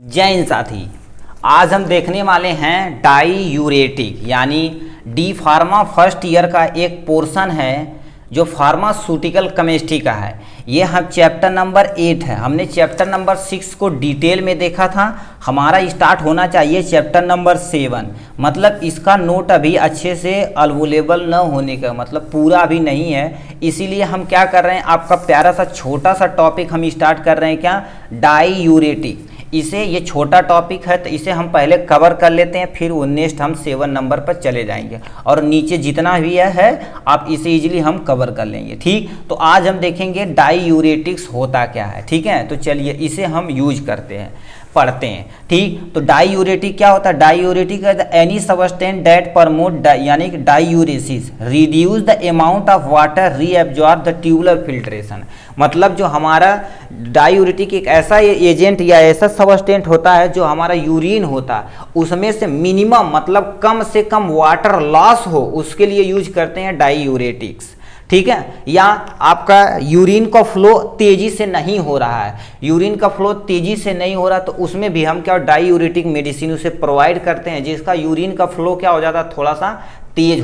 जय हिंद साथी। आज हम देखने वाले हैं डाईयूरेटिक यानी डी फार्मा फर्स्ट ईयर का एक पोर्शन है जो फार्मास्यूटिकल केमिस्ट्री का है। ये हम चैप्टर नंबर 8 है। हमने चैप्टर नंबर 6 को डिटेल में देखा था। हमारा स्टार्ट होना चाहिए चैप्टर नंबर 7। मतलब इसका नोट अभी अच्छे से अवेलेबल न होने का मतलब पूरा अभी नहीं है, इसीलिए हम क्या कर रहे हैं, आपका प्यारा सा छोटा सा टॉपिक हम स्टार्ट कर रहे हैं। क्या? डाईयूरेटिक। इसे ये छोटा टॉपिक है तो इसे हम पहले कवर कर लेते हैं, फिर वो नेक्स्ट हम 7 नंबर पर चले जाएंगे और नीचे जितना भी है आप इसे इजीली हम कवर कर लेंगे। ठीक, तो आज हम देखेंगे डाईयूरेटिक्स होता क्या है। ठीक है, तो चलिए इसे हम यूज करते हैं, पढ़ते हैं। ठीक, तो डाईयूरेटिक क्या होता है? Diuretic any substance that promote यानी कि diuresis reduce the amount of water reabsorb the tubular filtration. मतलब जो हमारा डाईयूरेटिक एक ऐसा एजेंट या ऐसा सबस्टेंट होता है जो हमारा यूरिन होता है उसमें से मिनिमम मतलब कम से कम वाटर लॉस हो, उसके लिए यूज करते हैं डाईयूरेटिक्स। ठीक है, या आपका यूरिन का फ्लो तेजी से नहीं हो रहा है, यूरिन का फ्लो तेजी से नहीं हो रहा तो उसमें भी हम क्या डाईयूरेटिक मेडिसिन उसे प्रोवाइड करते हैं, जिसका यूरिन का फ्लो क्या हो जाता है, थोड़ा सा तेज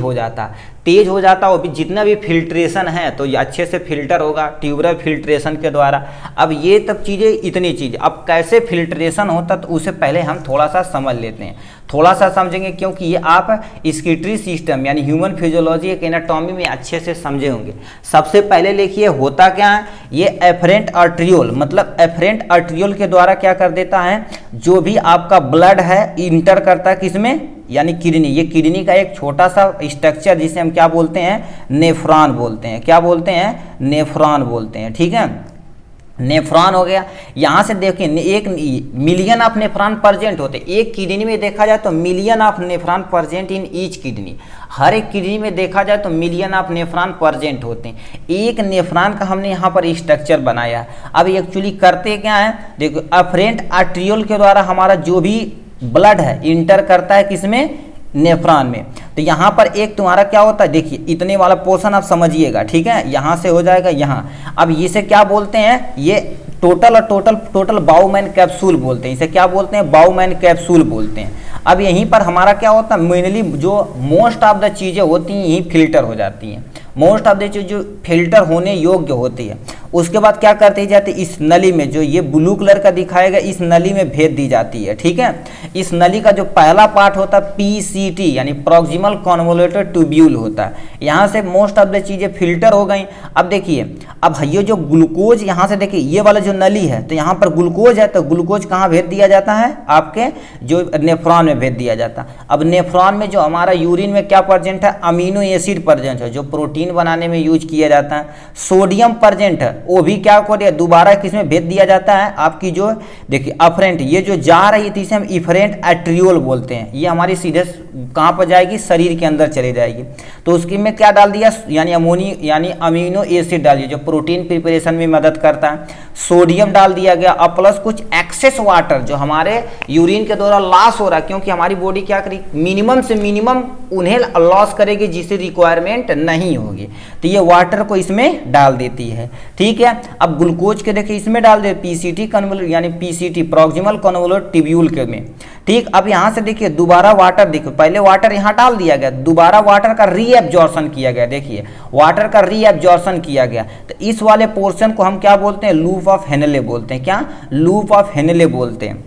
हो जाता वो भी जितना भी फिल्ट्रेशन है तो ये अच्छे से फिल्टर होगा ट्यूबुलर फिल्ट्रेशन के द्वारा। अब ये तब चीज़ें इतनी चीज़ अब कैसे फिल्ट्रेशन होता तो उसे पहले हम थोड़ा सा समझ लेते हैं, थोड़ा सा समझेंगे क्योंकि ये आप स्किटरी सिस्टम यानी ह्यूमन फिजियोलॉजी एक एनाटॉमी में अच्छे से समझे होंगे। सबसे पहले देखिए होता क्या है, ये एफरेंट आर्ट्रियोल मतलब एफरेंट आर्ट्रियोल के द्वारा क्या कर देता है, जो भी आपका ब्लड है इंटर करता है किसमें, यानी किडनी। ये किडनी का एक छोटा सा स्ट्रक्चर जिसे हम क्या बोलते हैं, नेफ्रॉन बोलते हैं। क्या बोलते हैं? नेफ्रॉन बोलते हैं। ठीक है, नेफ्रॉन हो गया। यहाँ से देखिए 1 मिलियन ऑफ नेफ्रॉन प्रेजेंट होते हैं एक किडनी में, देखा जाए तो million of nephron present in each kidney. हर एक किडनी में देखा जाए तो मिलियन ऑफ नेफ्रॉन प्रेजेंट होते हैं। एक नेफ्रॉन का हमने यहाँ पर स्ट्रक्चर बनाया। अब एक्चुअली करते क्या है, देखो एफरेंट आर्ट्रियोल के द्वारा हमारा जो भी ब्लड है इंटर करता है किसमें, नेफ्रॉन में। तो यहाँ पर एक तुम्हारा क्या होता है, देखिए इतने वाला पोर्शन आप समझिएगा। ठीक है, यहाँ से हो जाएगा यहाँ। अब इसे क्या बोलते हैं, ये टोटल बाउमैन कैप्सूल बोलते हैं। इसे क्या बोलते हैं, बाउमैन कैप्सूल बोलते हैं। अब यहीं पर हमारा क्या होता है, मेनली जो मोस्ट ऑफ द चीज़ें होती हैं यही फिल्टर हो जाती हैं, मोस्ट ऑफ द चीज़ जो फिल्टर होने योग्य होती है। उसके बाद क्या करते जाते, इस नली में जो ये ब्लू कलर का दिखाएगा इस नली में भेज दी जाती है। ठीक है, इस नली का जो पहला पार्ट होता है पीसीटी यानी प्रॉक्सिमल कन्वोल्यूटर ट्यूब्यूल होता है। यहाँ से मोस्ट ऑफ द चीज़ें फिल्टर हो गई। अब देखिए, अब ये जो ग्लूकोज यहाँ से देखिए ये वाला जो नली है तो यहाँ पर ग्लूकोज है, तो ग्लूकोज कहाँ भेज दिया जाता है, आपके जो नेफ्रॉन में भेज दिया जाता है। अब नेफ्रॉन में जो हमारा यूरिन में क्या प्रेजेंट है, अमीनो एसिड प्रेजेंट है जो प्रोटीन बनाने में यूज किया जाता है। सोडियम प्रेजेंट है, वो भी क्या कर दोबारा किसमें भेज दिया जाता है, आपकी जो देखिए अफरेंट ये जो जा रही है इसे हम इफरेंट आर्ट्रियोल बोलते हैं। ये हमारी सीधे कहाँ पर जाएगी, शरीर के अंदर चले जाएगी। तो उसकी में क्या डाल दिया, यानी अमीनो एसिड डाल दिया जो प्रोटीन प्रिपरेशन में मदद करता है। सोडियम डाल दिया गया और प्लस कुछ एक्सेस वाटर जो हमारे यूरिन के द्वारा लॉस हो रहा है, क्योंकि हमारी बॉडी क्या करेगी, मिनिमम से मिनिमम उन्हें लॉस करेगी जिससे रिक्वायरमेंट नहीं होगी, तो ये वाटर को इसमें डाल देती है। ठीक है, अब ग्लूकोज के देखिए इसमें डाल दे पीसीटी कन्वोल्यूट यानी पीसीटी प्रॉक्सिमल कन्वोल्यूट ट्यूब्यूल के में। ठीक, अब यहाँ से देखिए दोबारा वाटर, देखो पहले वाटर यहाँ डाल दिया गया, दोबारा वाटर का रीएब्जॉर्प्शन किया गया। देखिए वाटर का रीएब्जॉर्प्शन किया गया, तो इस वाले पोर्शन को हम क्या बोलते हैं, लूप ऑफ हेनले बोलते हैं। क्या? लूप ऑफ हेनले बोलते हैं।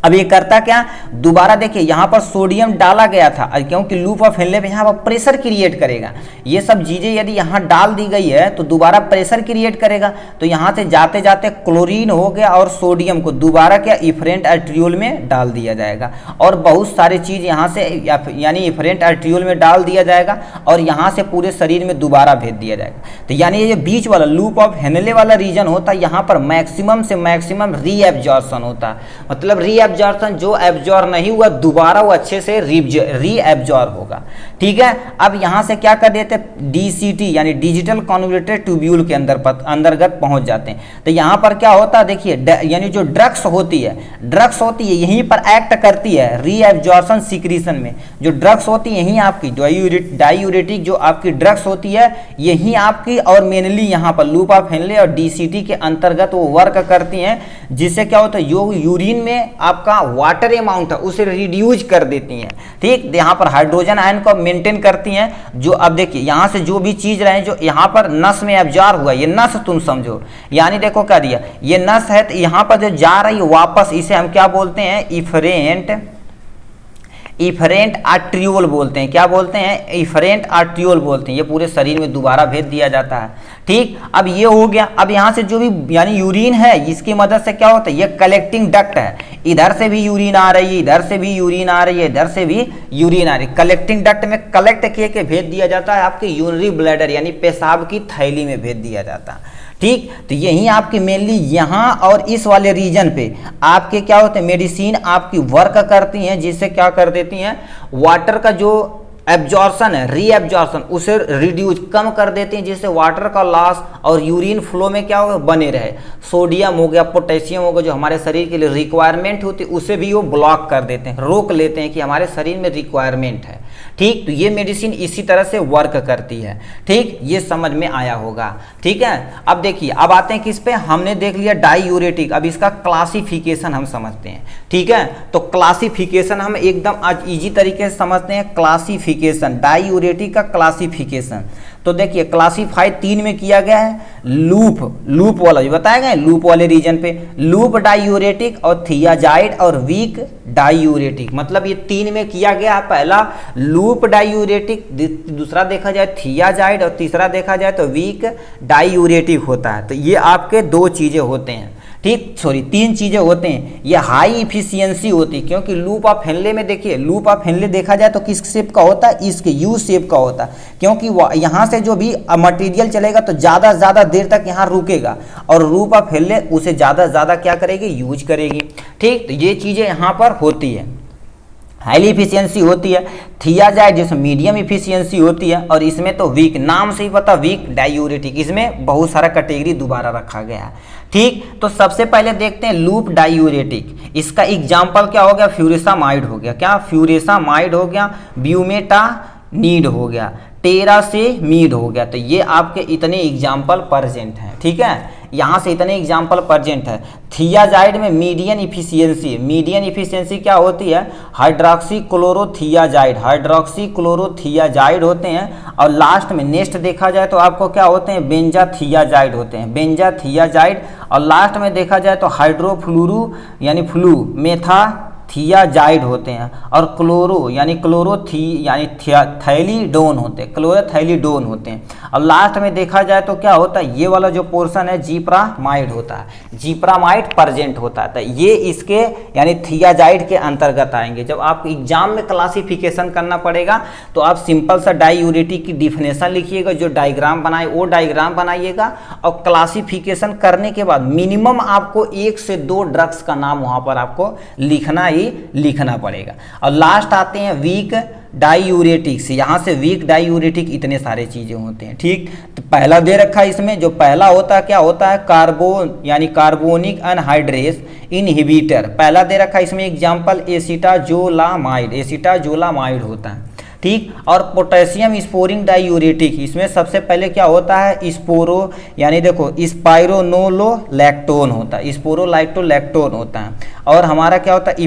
अब ये करता क्या, दोबारा देखिए यहाँ पर सोडियम डाला गया था क्योंकि लूप ऑफ हेनले में यहाँ पर प्रेशर क्रिएट करेगा। ये सब चीज़ें यदि यहाँ डाल दी गई है तो दोबारा प्रेशर क्रिएट करेगा, तो यहाँ से जाते जाते क्लोरीन हो गया और सोडियम को दोबारा क्या इफरेंट आर्ट्रियोल में डाल दिया जाएगा और बहुत सारी चीज़ यहाँ से यानी इफरेंट आर्ट्रियोल में डाल दिया जाएगा और यहाँ से पूरे शरीर में दोबारा भेज दिया जाएगा। तो यानी ये बीच वाला लूप ऑफ हेनले वाला रीजन होता है, यहाँ पर मैक्सिमम से मैक्सिमम रीएब्जॉर्प्शन होता है। मतलब एब्जॉर्प्शन, जो एब्जॉर्ब नहीं हुआ दोबारा वो अच्छे से री एब्जॉर्ब होगा। ठीक है, अब यहाँ से क्या कर देते हैं, DCT यानी डिजिटल कन्वर्टेड ट्यूब्यूल के अंतर्गत पहुंच जाते हैं। तो यहाँ पर क्या होता है देखिए, यानी जो ड्रग्स होती है यहीं पर एक्ट करती है री एब्जॉर्प्शन सिक्रीशन में। जो ड्रग्स होती है यहीं आपकी डाइयूरेटिक जो आपकी ड्रग्स होती है यहीं आपकी, और मेनली यहाँ पर लूप ऑफ हेनले और DCT के अंतर्गत वो वर्क करती हैं, जिससे क्या होता है जो यूरिन में आपका वाटर अमाउंट है उसे रिड्यूज कर देती हैं। ठीक, यहाँ पर हाइड्रोजन आयन को मेंटेन करती हैं। जो अब देखिए यहाँ से जो भी चीज रहे जो यहाँ पर नस में एब्जॉर्ब हुआ, ये नस तुम समझो, यानी देखो क्या दिया, ये नस है तो यहाँ पर जो जा रही वापस, इसे हम क्या बोलते हैं, इफरेंट आर्ट्रियोल बोलते हैं। क्या बोलते हैं, इफरेंट आर्ट्रियोल बोलते हैं। ये पूरे शरीर में दोबारा भेज दिया जाता है। ठीक, अब ये हो गया। अब यहाँ से जो भी यानी यूरिन है इसकी मदद से क्या होता है, ये कलेक्टिंग डक्ट है, इधर से भी यूरिन आ रही है, इधर से भी यूरिन आ रही है, इधर से भी यूरिन आ रही है। कलेक्टिंग डक्ट में कलेक्ट के भेज दिया जाता है आपके यूरिनरी ब्लैडर यानी पेशाब की थैली में भेज दिया जाता है। ठीक, तो यही आपकी मेनली यहाँ और इस वाले रीजन पे आपके क्या होते हैं, मेडिसिन आपकी वर्क करती हैं, जिससे क्या कर देती हैं, वाटर का जो एब्जॉर्प्शन है, री एब्जॉर्प्शन उसे रिड्यूस कम कर देती हैं, जिससे वाटर का लॉस और यूरिन फ्लो में क्या होगा, बने रहे। सोडियम हो गया, पोटेशियम हो गया, जो हमारे शरीर के लिए रिक्वायरमेंट होती है उसे भी वो ब्लॉक कर देते हैं, रोक लेते हैं कि हमारे शरीर में रिक्वायरमेंट है। ठीक, तो ये मेडिसिन इसी तरह से वर्क करती है। ठीक, ये समझ में आया होगा। ठीक है, अब देखिए, अब आते हैं किस पे, हमने देख लिया डाइयूरेटिक, अब इसका क्लासिफिकेशन हम समझते हैं। ठीक है, तो क्लासिफिकेशन हम एकदम आज इजी तरीके से समझते हैं। क्लासिफिकेशन, डाइयूरेटिक का क्लासिफिकेशन, तो देखिए क्लासीफाई 3 में किया गया है। लूप वाला जो बताया गया लूप वाले रीजन पे, लूप डाइयूरेटिक और थियाजाइड और वीक डाइयूरेटिक, मतलब ये 3 में किया गया। पहला लूप डाइयूरेटिक, दूसरा देखा जाए थियाजाइड और तीसरा देखा जाए तो वीक डाइयूरेटिक होता है। तो ये आपके 2 चीजें होते हैं। ठीक, सॉरी 3 चीजें होते हैं। ये हाई इफिशियंसी होती है, क्योंकि लूप ऑफ हेनले में देखिए, लूप ऑफ हेनले देखा जाए तो किस शेप का होता है, इसके यू शेप का होता है, क्योंकि यहाँ से जो भी मटेरियल चलेगा तो ज़्यादा से ज़्यादा देर तक यहाँ रुकेगा, और लूप ऑफ हेनले उसे ज़्यादा से ज़्यादा क्या करेगी, यूज करेगी। ठीक, तो ये चीज़ें यहाँ पर होती है, हाईली इफिशियंसी होती है। थियाजाइड जिसमें मीडियम इफिशियंसी होती है, और इसमें तो वीक, नाम से ही पता वीक डाइयूरेटिक, इसमें बहुत सारा कैटेगरी दोबारा रखा गया है। ठीक, तो सबसे पहले देखते हैं लूप डाइयूरेटिक। इसका एग्जाम्पल क्या हो गया, फ्यूरेसामाइड हो गया, क्या फ्यूरेसामाइड हो गया, ब्यूमेटानीड हो गया, टेरासेमीड हो गया। तो ये आपके इतने एग्जाम्पल प्रेजेंट हैं। ठीक है, यहाँ से इतने एग्जाम्पल प्रेजेंट है। थियाजाइड में मीडियम इफिशियंसी क्या होती है, हाइड्रोक्सी क्लोरोथियाजाइड होते हैं, और लास्ट में नेक्स्ट देखा जाए तो आपको क्या होते हैं, बेंजाथियाजाइड होते हैं, बेंजाथियाजाइड, और लास्ट में देखा जाए तो हाइड्रोफ्लूरू यानी थियाजाइड होते हैं, और क्लोरो यानी थैलीडोन होते हैं, क्लोरोथैलीडोन होते हैं, और लास्ट में देखा जाए तो क्या होता है, ये वाला जो पोर्शन है जीप्रामाइड होता है, जीप्रामाइड प्रेजेंट होता है। तो ये इसके यानी थियाजाइड के अंतर्गत आएंगे। जब आप एग्जाम में क्लासिफिकेशन करना पड़ेगा तो आप सिंपल सा डाइयूरेटिक की डिफिनेशन लिखिएगा, जो डायग्राम बनाए वो डायग्राम बनाइएगा, और क्लासिफिकेशन करने के बाद मिनिमम आपको 1 से 2 ड्रग्स का नाम वहाँ पर आपको लिखना पड़ेगा। और लास्ट आते हैं वीक डाइयूरेटिक से, यहाँ से वीक डाइयूरेटिक इतने सारे चीजें होते हैं। ठीक, तो पहला दे रखा है इसमें, जो पहला होता है क्या होता है, कार्बोनिक अनहाइड्रेस इनहिबिटर, पहला दे रखा है इसमें एग्जांपल एसिटाजोलामाइड होता है। ठीक, और पोटेशियम स्पोरिंग डाइयूरेटिक, इसमें सबसे पहले क्या होता है, स्पोरो यानी देखो स्पाइरोनोलोलैक्टोन होता है, स्पोरोलाइक्टोलैक्टोन होता है, और हमारा क्या होता है,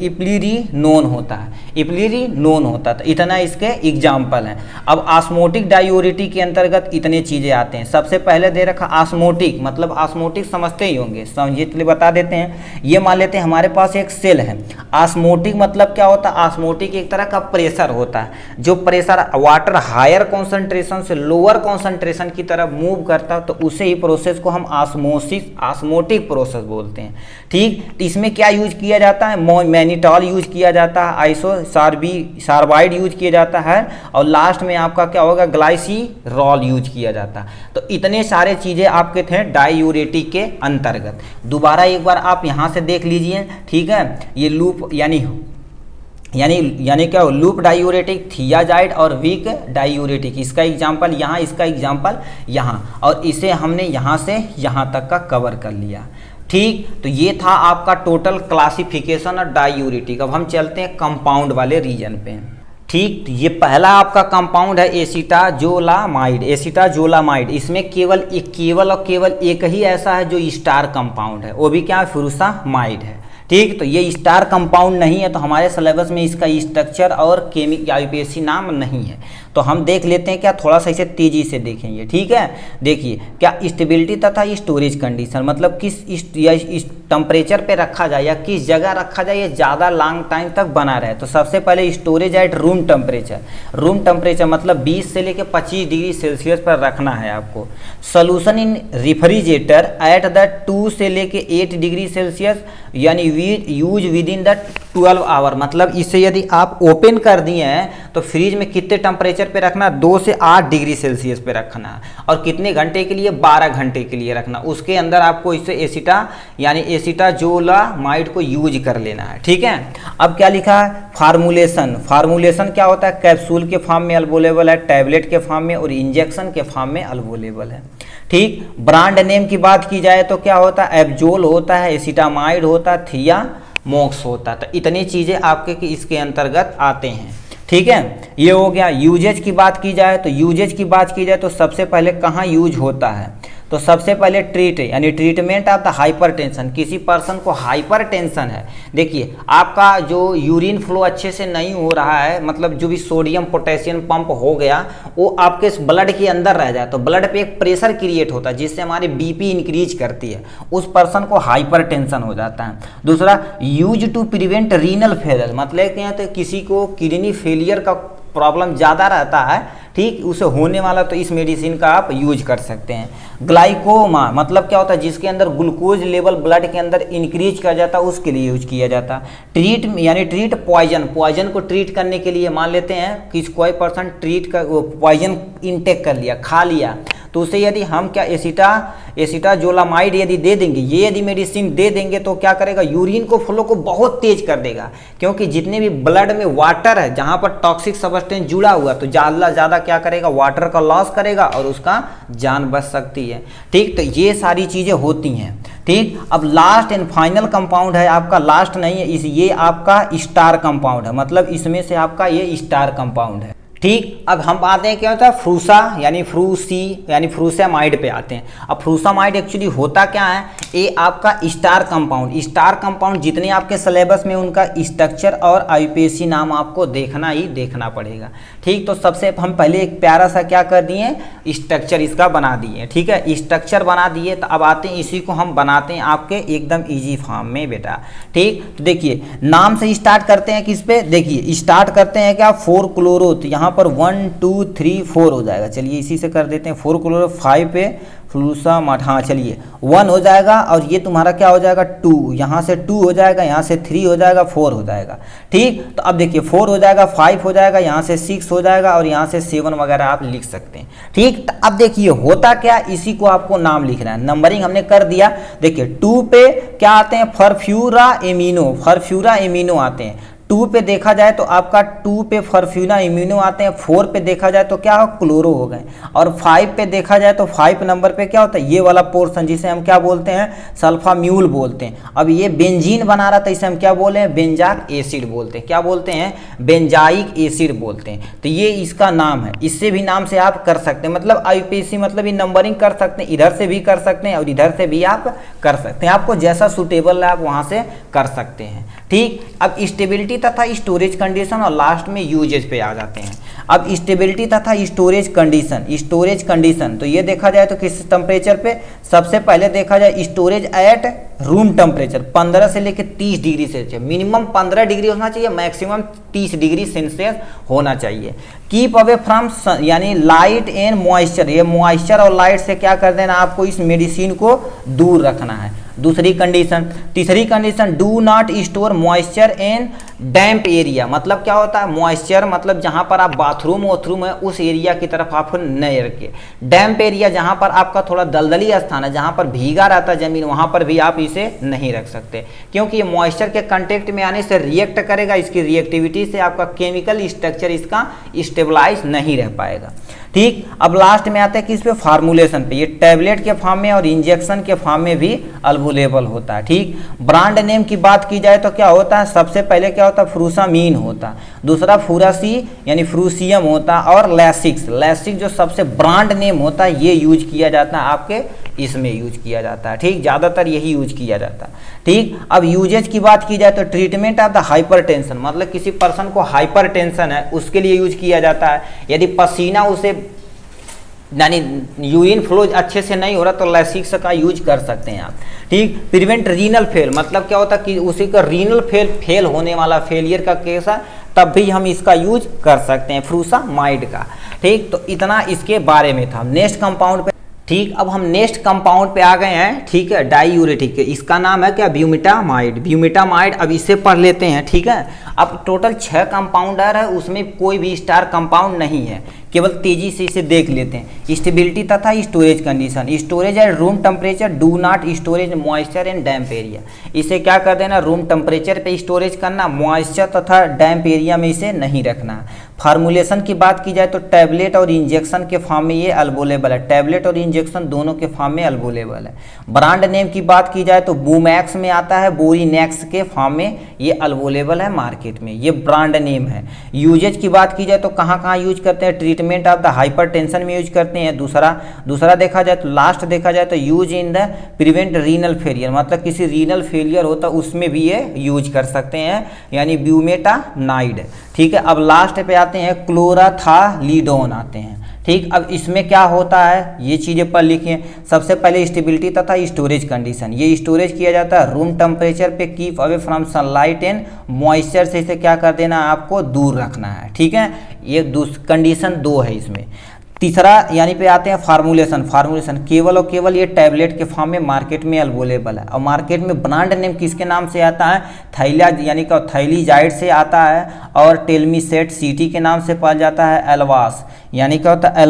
इप्लीरिनोन होता है, इप्लीरिनोन होता है। तो इतना इसके एग्जाम्पल हैं। अब ऑस्मोटिक डाइयूरेटिक के अंतर्गत इतने चीज़ें आते हैं। सबसे पहले दे रखा ऑस्मोटिक, मतलब ऑस्मोटिक समझते ही होंगे, समझिए तो बता देते हैं। ये मान लेते हैं हमारे पास एक सेल है, ऑस्मोटिक मतलब क्या होता है, ऑस्मोटिक एक तरह का प्रेशर प्रेशर होता है, जो प्रेशर वाटर हायर कॉन्सेंट्रेशन से लोअर कॉन्सेंट्रेशन की तरफ मूव करता है, तो उसे ही प्रोसेस को हम ऑस्मोटिक प्रोसेस बोलते हैं। ठीक, तो इसमें क्या यूज किया जाता है, मैनिटॉल यूज किया जाता है, आइसोसार्बाइड यूज किया जाता है, और लास्ट में आपका क्या होगा, ग्लाइसिरॉल यूज किया जाता है। तो इतने सारे चीज़ें आपके थे डायूरेटिक के अंतर्गत। दोबारा एक बार आप यहाँ से देख लीजिए, ठीक है। ये लूप यानी क्या हो, लूप डायूरेटिक, थियाजाइड और वीक डायूरेटिक, इसका एग्जाम्पल यहाँ, इसका एग्जाम्पल यहाँ, और इसे हमने यहाँ से यहाँ तक का कवर कर लिया। ठीक, तो ये था आपका टोटल क्लासिफिकेशन ऑफ डायूरेटिक। अब हम चलते हैं कंपाउंड वाले रीजन पे। ठीक, तो ये पहला आपका कंपाउंड है एसिटाजोलामाइड। एसिटाजोलामाइड, इसमें केवल एक ही ऐसा है जो स्टार कंपाउंड है, वो भी क्या है, फ्यूरामाइड है। ठीक, तो ये स्टार कंपाउंड नहीं है, तो हमारे सिलेबस में इसका स्ट्रक्चर और केमिक आईयूपीएसी नाम नहीं है। तो हम देख लेते हैं क्या, थोड़ा सा इसे तेजी से देखेंगे। ठीक है, देखिए क्या स्टेबिलिटी तथा स्टोरेज कंडीशन, मतलब किस टेम्परेचर पे रखा जाए या किस जगह रखा जाए, ये ज़्यादा लॉन्ग टाइम तक बना रहे। तो सबसे पहले स्टोरेज एट रूम टेम्परेचर मतलब 20 से लेकर 25 डिग्री सेल्सियस पर रखना है आपको। Solution in refrigerator at the 2 से लेकर 8 डिग्री सेल्सियस, यानी use within the 12 hour, मतलब इसे यदि आप ओपन कर दिए हैं तो फ्रिज में कितने टेम्परेचर पे रखना, 2 से 8 डिग्री सेल्सियस पे रखना है, और कितने घंटे के लिए, 12 घंटे के लिए रखना। उसके अंदर आपको इसे एसिटाजोलामाइड को यूज कर लेना है। ठीक है, अब क्या लिखा है, फार्मूलेशन क्या होता है, कैप्सूल के फॉर्म में अवेलेबल है, टैबलेट के फॉर्म में और इंजेक्शन के फॉर्म में अवेलेबल है। ठीक, ब्रांड नेम की बात की जाए तो क्या होता है, एब्जोल होता है, एसिटामाइड होता है, थियामोक्स होता है। तो इतनी चीज़ें आपके इसके अंतर्गत आते हैं। ठीक है, ये हो गया। यूजेज की बात की जाए तो सबसे पहले कहाँ यूज होता है, तो सबसे पहले ट्रीटमेंट ऑफ द हाइपरटेंशन, किसी पर्सन को हाइपरटेंशन है। देखिए आपका जो यूरिन फ्लो अच्छे से नहीं हो रहा है, मतलब जो भी सोडियम पोटेशियम पंप हो गया वो आपके ब्लड के अंदर रह जाए, तो ब्लड पे एक प्रेशर क्रिएट होता है जिससे हमारी बीपी इंक्रीज करती है, उस पर्सन को हाइपरटेंशन हो जाता है। दूसरा, use to prevent renal failure, मतलब क्या है, तो किसी को किडनी फेलियर का प्रॉब्लम ज़्यादा रहता है, ठीक, उसे होने वाला, तो इस मेडिसिन का आप यूज कर सकते हैं। ग्लाइकोमा मतलब क्या होता है, जिसके अंदर ग्लूकोज लेवल ब्लड के अंदर इंक्रीज कर जाता है, उसके लिए यूज किया जाता है। ट्रीट पॉइजन को ट्रीट करने के लिए, मान लेते हैं कि कोई पर्सन पॉइजन इंटेक कर लिया, खा लिया, तो उसे यदि हम क्या एसिटाजोलामाइड यदि दे देंगे, ये यदि मेडिसिन दे देंगे, तो क्या करेगा, यूरिन को फ्लो को बहुत तेज कर देगा, क्योंकि जितने भी ब्लड में वाटर है, जहाँ पर टॉक्सिक सब्सटेंस जुड़ा हुआ, तो ज़्यादा क्या करेगा, वाटर का लॉस करेगा और उसका जान बच सकती है। ठीक, तो ये सारी चीज़ें होती हैं। ठीक, अब लास्ट एंड फाइनल कंपाउंड है आपका, लास्ट नहीं है, ये आपका स्टार कंपाउंड है, मतलब इसमें से आपका ये स्टार कंपाउंड है। ठीक, अब हम आते हैं क्या होता है, फ्रूसामाइड पे आते हैं। अब फ्रूसामाइड एक्चुअली होता क्या है, ये आपका स्टार कंपाउंड जितने आपके सिलेबस में उनका स्ट्रक्चर और आईयूपीएसी नाम आपको देखना पड़ेगा। ठीक, तो सबसे हम पहले एक प्यारा सा क्या कर दिए, स्ट्रक्चर इसका बना दिए। ठीक है, स्ट्रक्चर बना दिए, तो अब आते हैं इसी को हम बनाते हैं आपके एकदम ईजी फॉर्म में बेटा। ठीक, तो देखिए नाम से स्टार्ट करते हैं, किस पे, देखिए स्टार्ट करते हैं क्या, 4 क्लोरो, तो यहाँ पर 1 2 3 4 हो जाएगा। चलिए इसी से कर देते हैं, 4 क्लोरो, 5 पे फ्लूसामाइड, हाँ चलिए 1 हो जाएगा, और ये तुम्हारा क्या हो जाएगा 2, यहाँ से 2 हो जाएगा, यहाँ से 3 हो जाएगा, 4 हो जाएगा। ठीक, तो अब देखिए 4 हो जाएगा, 5 हो जाएगा, यहाँ से 6 हो जाएगा, और यहाँ से 7 वगैरह आप लिख सकते हैं। ठीक, तो अब देखिए होता क्या, इसी को आपको नाम लिखना है, नंबरिंग हमने कर दिया। देखिए 2 पे क्या आते हैं, फरफ्यूरा एमिनो आते हैं। 2 पे देखा जाए तो आपका 2 पे फरफ्यूरा इम्यूनो आते हैं, 4 पे देखा जाए तो क्या हो, क्लोरो हो गए, और 5 पे देखा जाए तो 5 नंबर पे क्या होता है, ये वाला पोर्शन जिसे हम क्या बोलते हैं, सल्फाम्यूल बोलते हैं। अब ये बेंजीन बना रहा था, इसे हम क्या बोले हैं, बेंजाइक एसिड बोलते हैं। क्या बोलते हैं, बेंजाइक एसिड बोलते हैं। तो ये इसका नाम है, इससे भी नाम से आप कर सकते हैं, मतलब आईयूपीएसी मतलब ये नंबरिंग कर सकते हैं, इधर से भी कर सकते हैं और इधर से भी आप कर सकते हैं, आपको जैसा सूटेबल है आप वहाँ से कर सकते हैं। ठीक, अब स्टेबिलिटी तथा स्टोरेज कंडीशन और लास्ट में यूजेज पे आ जाते हैं। अब स्टेबिलिटी तथा स्टोरेज कंडीशन, तो ये देखा जाए तो किस टेम्परेचर पे, सबसे पहले देखा जाए स्टोरेज एट रूम टेम्परेचर 15 से लेकर 30 डिग्री सेल्सियस, मिनिमम 15 डिग्री होना चाहिए, मैक्सिमम 30 डिग्री सेल्सियस होना चाहिए। कीप अवे फ्रॉम यानी लाइट एंड मॉइस्चर, ये मॉइस्चर और लाइट से क्या कर देना, आपको इस मेडिसिन को दूर रखना है। दूसरी कंडीशन। तीसरी condition, do not store moisture in damp area, मतलब क्या होता है मॉइस्चर, मतलब जहां पर आप बाथरूम वाथरूम है उस एरिया की तरफ आप नहीं रखिए। डैम्प एरिया जहां पर आपका थोड़ा दलदली स्थान है, जहां पर भीगा रहता है जमीन, वहां पर भी आप इसे नहीं रख सकते, क्योंकि ये मॉइस्चर के कंटेक्ट में आने से रिएक्ट करेगा, इसकी रिएक्टिविटी से आपका केमिकल स्ट्रक्चर इसका स्टेबलाइज नहीं रह पाएगा। ठीक, अब लास्ट में आते हैं कि इस पे फार्मूलेशन पे, ये टैबलेट के फॉर्म में और इंजेक्शन के फॉर्म में भी अवेलेबल होता है। ठीक, ब्रांड नेम की बात की जाए तो क्या होता है, सबसे पहले क्या होता है, फ्रूसामीन होता, दूसरा फुरासी यानी फ्रूसियम होता, और लैसिक्स, लैसिक्स जो सबसे ब्रांड नेम होता है ये यूज किया जाता है, आपके इसमें यूज किया जाता है। ठीक, ज़्यादातर यही यूज किया जाता है। ठीक, अब यूजेज की बात की जाए तो ट्रीटमेंट ऑफ द हाइपरटेंशन, मतलब किसी पर्सन को हाइपरटेंशन है उसके लिए यूज किया जाता है। यदि पसीना उसे यानी यूरिन फ्लो अच्छे से नहीं हो रहा तो लैसिक्स का यूज कर सकते हैं आप। ठीक, प्रिवेंट रीनल फेल, मतलब क्या होता है कि उसी का रीनल फेल होने वाला फेलियर का केस है तब भी हम इसका यूज कर सकते हैं, फ्रूसामाइड का। ठीक, तो इतना इसके बारे में था। नेक्स्ट कंपाउंड पे, ठीक, अब हम नेक्स्ट कंपाउंड पे आ गए हैं। ठीक है, डाईयूरेटिक, इसका नाम है क्या, ब्यूमिटामाइड। ब्यूमिटामाइड, अब इसे पढ़ लेते हैं। ठीक है, अब टोटल 6 कंपाउंडर है, उसमें कोई भी स्टार कंपाउंड नहीं है, केवल तेजी से इसे देख लेते हैं। स्टेबिलिटी तथा storage condition, storage at room temperature, do not storage moisture in damp area, इसे क्या कर देना, रूम टेम्परेचर पे स्टोरेज करना, मॉइस्चर तथा डैम्प एरिया में इसे नहीं रखना। फार्मूलेशन की बात की जाए तो टैबलेट और इंजेक्शन के फॉर्म में ये अवेलेबल है, टैबलेट और इंजेक्शन दोनों के फॉर्म में अवेलेबल है। ब्रांड नेम की बात की जाए तो बूमैक्स में आता है, बोरीनेक्स के फॉर्म में ये अवेलेबल है मार्केट में, ये ब्रांड नेम है। यूजेज की बात की जाए तो कहाँ कहाँ यूज करते हैं, ट्रीटमेंट ऑफ द हाइपरटेंशन में यूज करते हैं। दूसरा देखा जाए तो लास्ट देखा जाए तो use in the prevent renal failure, मतलब किसी रीनल फेलियर होता है उसमें भी ये यूज कर सकते हैं, यानी ब्यूमेटानाइड। ठीक है, अब लास्ट पे आते हैं क्लोराथालीडोन आते हैं। ठीक, अब इसमें क्या होता है ये चीज़ें पर लिखिए। सबसे पहले स्टेबिलिटी तथा स्टोरेज कंडीशन, ये स्टोरेज किया जाता है रूम टेम्परेचर पे, keep away from sunlight and moisture से इसे क्या कर देना, आपको दूर रखना है। ठीक है, ये कंडीशन 2 है इसमें। तीसरा यानी पे आते हैं फार्मूलेशन केवल और केवल ये टैबलेट के फॉर्म में मार्केट में अवेलेबल है, और मार्केट में ब्रांड नेम किसके नाम से आता है, थैलिया यानी कि थैलीजाइड से आता है, और टेलमीसेट सीटी के नाम से पाया जाता है, एल्वास यानी क्या होता है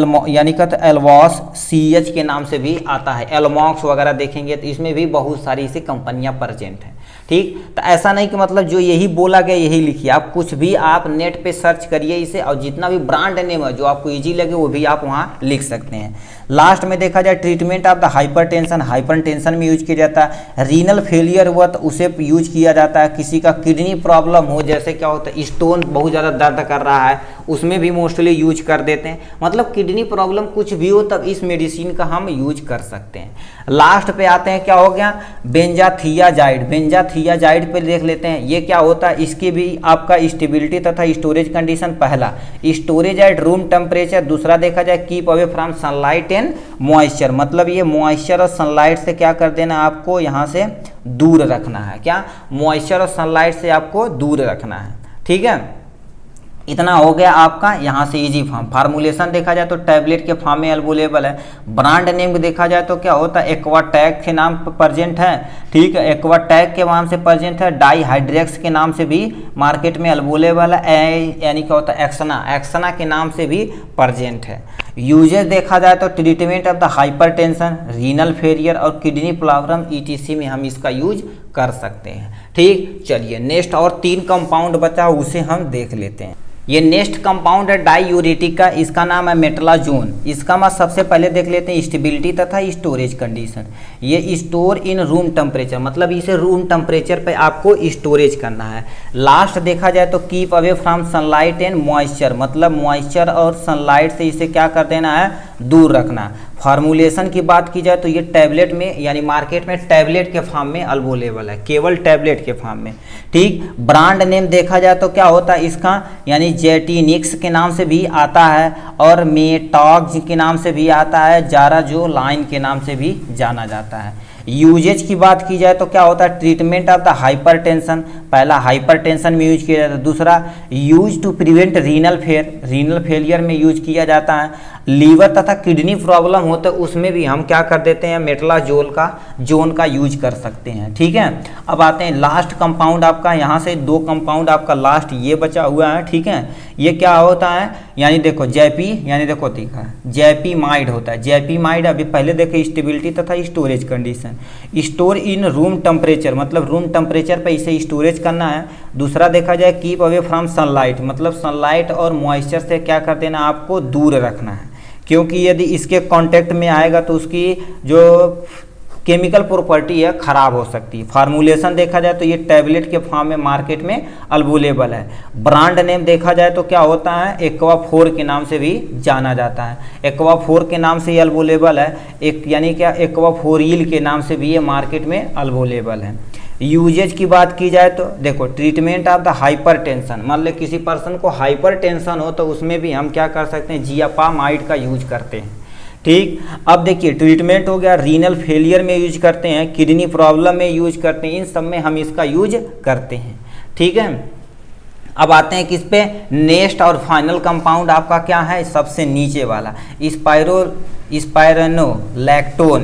एल्वास CH के नाम से भी आता है, एलमॉक्स वगैरह देखेंगे तो इसमें भी बहुत सारी इसे कंपनियां प्रेजेंट हैं। ठीक, तो ऐसा नहीं कि मतलब जो यही बोला गया यही लिखिए, आप कुछ भी आप नेट पे सर्च करिए इसे, और जितना भी ब्रांड नेम है जो आपको इजी लगे वो भी आप वहाँ लिख सकते हैं। लास्ट में देखा जाए ट्रीटमेंट ऑफ द हाइपरटेंशन में यूज किया जाता है। रीनल फेलियर हुआ तो उसे यूज किया जाता है। किसी का किडनी प्रॉब्लम हो, जैसे क्या होता है स्टोन बहुत ज़्यादा दर्द कर रहा है, उसमें भी मोस्टली यूज कर देते हैं, मतलब किडनी प्रॉब्लम कुछ भी हो तब इस मेडिसिन का हम यूज कर सकते हैं। लास्ट पे आते हैं, क्या हो गया, बेंजाथियाजाइड पे देख लेते हैं, ये क्या होता है, इसकी भी आपका स्टेबिलिटी तथा स्टोरेज कंडीशन, पहला स्टोरेज एट रूम टेम्परेचर, दूसरा देखा जाए keep away from sunlight and moisture, मतलब ये मॉइस्चर और सनलाइट से क्या कर देना, आपको यहाँ से दूर रखना है, क्या मॉइस्चर और सनलाइट से आपको दूर रखना है। ठीक है, इतना हो गया आपका यहाँ से इजी फॉर्म। फार्मूलेशन देखा जाए तो टैबलेट के फॉर्म में अवेलेबल है। ब्रांड नेम देखा जाए तो क्या होता है, एक्वाटैक के नाम पर प्रेजेंट है। ठीक है, एक्वाटैक के नाम से प्रेजेंट है। डाईहाइड्रेक्स के नाम से भी मार्केट में अवेलेबल है, यानी क्या होता है एक्सना के नाम से भी प्रेजेंट है। यूजेस देखा जाए तो treatment of the hypertension, renal failure और किडनी प्रॉब्लम ETC में हम इसका यूज कर सकते हैं। ठीक, चलिए नेक्स्ट और 3 कंपाउंड बचा उसे हम देख लेते हैं। ये नेक्स्ट कंपाउंड है डाईयूरेटिक का, इसका नाम है मेट्राजोन। इसका मैं सबसे पहले देख लेते हैं स्टेबिलिटी तथा स्टोरेज कंडीशन। ये स्टोर इन रूम टेम्परेचर, मतलब इसे रूम टेम्परेचर पे आपको स्टोरेज करना है। लास्ट देखा जाए तो keep away from sunlight and moisture, मतलब मॉइस्चर और सनलाइट से इसे क्या कर देना है, दूर रखना। फार्मूलेशन की बात की जाए तो ये टैबलेट में यानी मार्केट में टैबलेट के फॉर्म में अवेलेबल है, केवल टैबलेट के फॉर्म में। ठीक, ब्रांड नेम देखा जाए तो क्या होता है इसका, यानी जेटिनिक्स के नाम से भी आता है, और मेटॉक्स के नाम से भी आता है, जाराजोलाइन के नाम से भी जाना जाता है। यूजेज की बात की जाए तो क्या होता है, ट्रीटमेंट ऑफ द हाइपरटेंशन, पहला हाइपरटेंशन में यूज किया जाता है, दूसरा use to prevent renal failure में यूज किया जाता है, लीवर तथा किडनी प्रॉब्लम हो तो उसमें भी हम क्या कर देते हैं, मेट्रोलाजोल का यूज कर सकते हैं। ठीक है, अब आते हैं लास्ट कंपाउंड आपका, यहाँ से 2 कंपाउंड आपका लास्ट ये बचा हुआ है। ठीक है, ये क्या होता है, यानी देखो जैपीमाइड होता है। जैपीमाइड अभी पहले देखे स्टेबिलिटी तथा storage condition, store in room temperature, मतलब रूम टेम्परेचर पे इसे स्टोरेज करना है। दूसरा देखा जाए कीप अवे फ्रॉम सनलाइट, मतलब सनलाइट और मॉइस्चर से क्या कर देना, आपको दूर रखना है, क्योंकि यदि इसके कांटेक्ट में आएगा तो उसकी जो केमिकल प्रॉपर्टी है खराब हो सकती है। फार्मूलेशन देखा जाए तो ये टैबलेट के फॉर्म में मार्केट में अवेलेबल है। ब्रांड नेम देखा जाए तो क्या होता है, एक्वा4 के नाम से भी जाना जाता है। एक्वा4 के नाम से ये अवेलेबल है, एक यानी क्या एक्वा4ईल के नाम से भी ये मार्केट में अवेलेबल है। यूजेज की बात की जाए तो देखो ट्रीटमेंट ऑफ द हाइपरटेंशन, मान लो किसी पर्सन को हाइपरटेंशन हो तो उसमें भी हम क्या कर सकते हैं, जियापामाइड का यूज करते हैं। ठीक, अब देखिए ट्रीटमेंट हो गया, रीनल फेलियर में यूज करते हैं, किडनी प्रॉब्लम में यूज करते हैं, इन सब में हम इसका यूज करते हैं। ठीक है, अब आते हैं किस पे, नेक्स्ट और फाइनल कंपाउंड आपका क्या है, सबसे नीचे वाला स्पाइरोनोलैक्टोन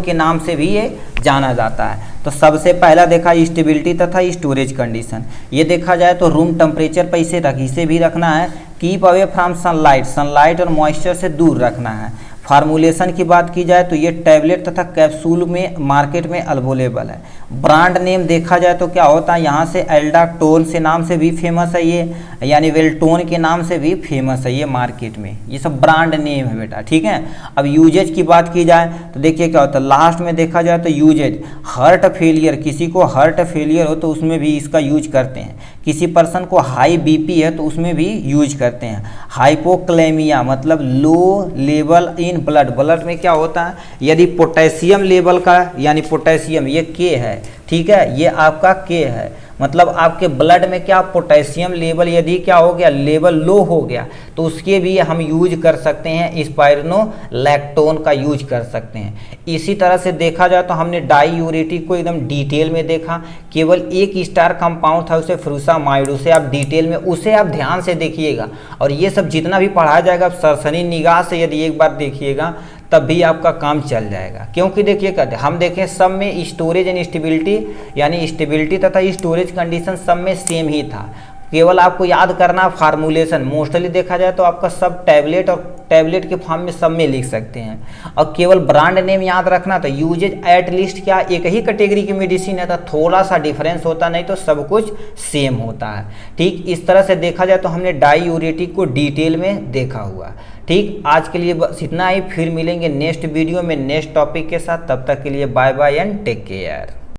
के नाम से भी ये जाना जाता है। तो सबसे पहला देखा स्टेबिलिटी तथा स्टोरेज कंडीशन, ये देखा जाए तो रूम टेम्परेचर पर इसे भी रखना है, कीप अवे फ्रॉम सनलाइट और मॉइस्चर से दूर रखना है। फार्मूलेशन की बात की जाए तो ये टैबलेट तथा कैप्सूल में मार्केट में अवेलेबल है। ब्रांड नेम देखा जाए तो क्या होता है, यहाँ से एल्डाटोन से नाम से भी फेमस है ये, यानी वेल्टोन के नाम से भी फेमस है ये मार्केट में। ये सब ब्रांड नेम है बेटा। ठीक है, अब यूजेज की बात की जाए तो देखिए क्या होता है, लास्ट में देखा जाए तो यूजेज हार्ट फेलियर, किसी को हार्ट फेलियर हो तो उसमें भी इसका यूज करते हैं। किसी पर्सन को हाई बीपी है तो उसमें भी यूज करते हैं। हाइपोक्लेमिया मतलब लो लेवल इन ब्लड में क्या होता है, यदि पोटेशियम लेवल का, यानी पोटेशियम ये के है, ठीक है, ये आपका के है, मतलब आपके ब्लड में क्या पोटेशियम लेवल यदि क्या हो गया, लेवल लो हो गया तो उसके भी हम यूज कर सकते हैं, स्पाइरोनोलैक्टोन का यूज कर सकते हैं। इसी तरह से देखा जाए तो हमने डाईयूरेटिक को एकदम डिटेल में देखा, केवल एक स्टार कंपाउंड था उसे फ्रूसामाइड, उसे आप डिटेल में उसे आप ध्यान से देखिएगा, और ये सब जितना भी पढ़ाया जाएगा आप सरसरी निगाह से यदि एक बार देखिएगा तब भी आपका काम चल जाएगा। क्योंकि देखिए कहते हम देखें सब में स्टोरेज एंड स्टेबिलिटी, यानी स्टेबिलिटी तथा स्टोरेज कंडीशन सब में सेम ही था, केवल आपको याद करना फार्मूलेशन। मोस्टली देखा जाए तो आपका सब टैबलेट और टैबलेट के फॉर्म में सब में लिख सकते हैं, और केवल ब्रांड नेम याद रखना। तो यूजेज एटलीस्ट क्या एक ही कैटेगरी की मेडिसिन है तो थोड़ा सा डिफरेंस होता, नहीं तो सब कुछ सेम होता है। ठीक, इस तरह से देखा जाए तो हमने डाईयूरेटिक को डिटेल में देखा हुआ। ठीक, आज के लिए बस इतना ही, फिर मिलेंगे नेक्स्ट वीडियो में नेक्स्ट टॉपिक के साथ, तब तक के लिए bye bye and take care.